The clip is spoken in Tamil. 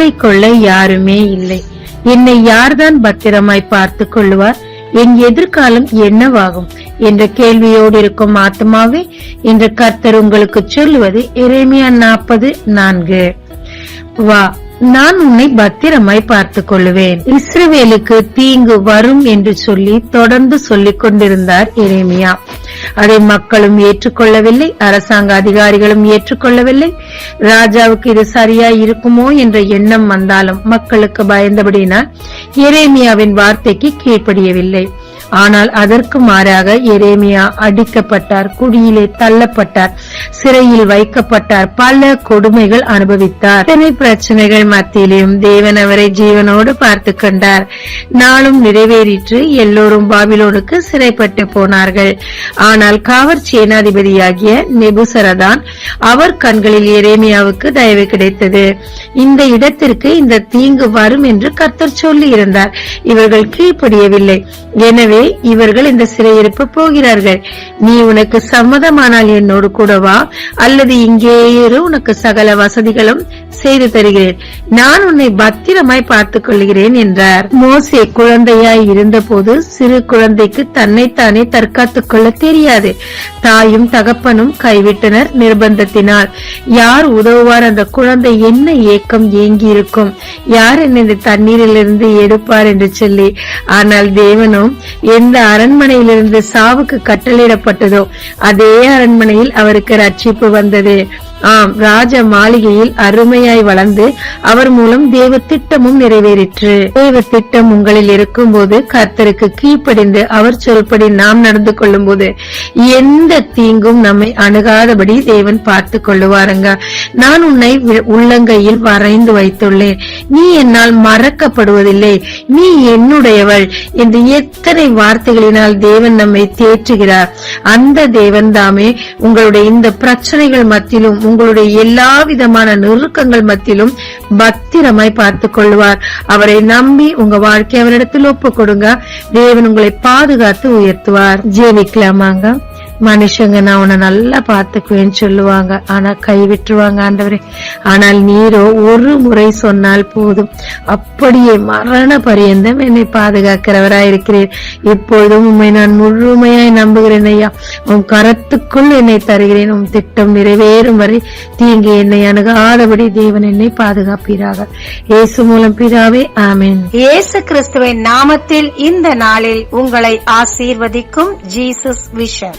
என்னை கொள்ள யாருமே இல்லை. என்னை யார்தான் பத்திரமாய் பார்த்துக் கொள்ளுவார்? என் எதிர்காலம் என்னவாகும் என்ற கேள்வியோடு இருக்கும் ஆத்மாவே, இன்று கர்த்தர் உங்களுக்கு சொல்லுவது எரேமியா 40:4. வா, நான் உன்னை பத்திரமாய் பார்த்துக் கொள்ளுவேன். இஸ்ரவேலுக்கு தீங்கு வரும் என்று சொல்லி தொடர்ந்து சொல்லிக் கொண்டிருந்தார் எரேமியா. அதை மக்களும் ஏற்றுக்கொள்ளவில்லை, அரசாங்க அதிகாரிகளும் ஏற்றுக்கொள்ளவில்லை. ராஜாவுக்கு இது சரியா இருக்குமோ என்ற எண்ணம் வந்தாலும் மக்களுக்கு பயந்தபடினால் எரேமியாவின் வார்த்தைக்கு கீழ்ப்படியவில்லை. ஆனால் அதற்கு மாறாக எரேமியா அடிக்கப்பட்டார், குழியிலே தள்ளப்பட்டார், சிறையில் வைக்கப்பட்டார், பல கொடுமைகள் அனுபவித்தார். இத்தனை பிரச்சனைகள் மத்தியிலும் தேவன் அவரை ஜீவனோடு பார்த்து கொண்டார். நாளும் நிறைவேறிற்று. எல்லோரும் பாபிலோனுக்கு சிறைப்பட்டு போனார்கள். ஆனால் காவற் சேனாதிபதியாகிய நெபுசரதான் அவர் கண்களில் எரேமியாவுக்கு தயவு கிடைத்தது. இந்த இடத்திற்கு இந்த தீங்கு வரும் என்று கர்த்தர் சொல்லி இருந்தார். இவர்கள் கீழ்ப்படியவில்லை. எனவே இவர்கள் இந்த சிறையிருப்பு போகிறார்கள். நீ உனக்கு சம்மதமானால் என்னோடு கூட வா, அல்லது இங்கே இரு, உனக்கு சகல வசதிகளும் செய்து தருகிறேன். நான் உன்னை பத்திரமாய் பார்த்துக் கொள்கிறேன் என்றார். மோசே குழந்தையாய் இருந்த போது சிறு குழந்தைக்கு தன்னைத்தானே தற்காத்துக் கொள்ள தெரியாது. தாயும் தகப்பனும் கைவிட்டனர் நிர்பந்தத்தினால். யார் உதவுவார்? அந்த குழந்தை என்ன ஏக்கம் ஏங்கி இருக்கும்? யார் என்னை இந்த தண்ணீரிலிருந்து எடுப்பார் என்று சொல்லி. ஆனால் தேவனும் எந்த அரண்மனையிலிருந்து சாவுக்கு கட்டளையிடப்பட்டதோ அதே அரண்மனையில் அவருக்கு ரட்சிப்பு வந்தது. ஆம், ராஜ மாளிகையில் அருமையாய் வளர்ந்து அவர் மூலம் தேவ திட்டமும் நிறைவேறிற்று. தேவ திட்டம் உங்களில் இருக்கும் போது, கர்த்தருக்கு கீழ்ப்படிந்து அவர் சொல்படி நாம் நடந்து கொள்ளும் போது எந்த தீங்கும் நம்மை அணுகாதபடி தேவன் பார்த்து கொள்ளுவாருங்க. நான் உன்னை உள்ளங்கையில் வரைந்து வைத்துள்ளேன், நீ என்னால் மறக்கப்படுவதில்லை, நீ என்னுடையவள் என்று எத்தனை வார்த்தைகளினால் தேவன் நம்மை தேற்றுகிறார். அந்த தேவன் தாமே உங்களுடைய இந்த பிரச்சனைகள் மத்தியிலும், உங்களுடைய எல்லா விதமான நெருக்கங்கள் மத்தியிலும் பத்திரமாய் பார்த்துக் கொள்வார். அவரை நம்பி உங்க வாழ்க்கை அவரிடத்தில் ஒப்புக் கொடுங்க. தேவன் உங்களை பாதுகாத்து உயர்த்துவார். ஜெபிக்கலாமாங்க. மனுஷங்க நான் உன்னை நல்லா பாத்துக்குவேன்னு சொல்லுவாங்க, ஆனா கைவிட்டுருவாங்க ஆண்டவரே. ஆனால் நீரோ ஒரு முறை சொன்னால் போதும், அப்படியே மரண பரியந்தம் என்னை பாதுகாக்கிறவராயிருக்கிறேன். இப்பொழுதும் உண்மை நான் முழுமையாய் நம்புகிறேன் ஐயா. உன் கரத்துக்குள் என்னை தருகிறேன். உன் திட்டம் நிறைவேறும் வரை தீங்கு என்னை அணுகாதபடி தேவன் என்னை பாதுகாப்பீராக. இயேசு மூலம் பிதாவே, ஆமென். இயேசு கிறிஸ்துவின் நாமத்தில் இந்த நாளில் உங்களை ஆசீர்வதிக்கும் ஜீசஸ் விஷன்.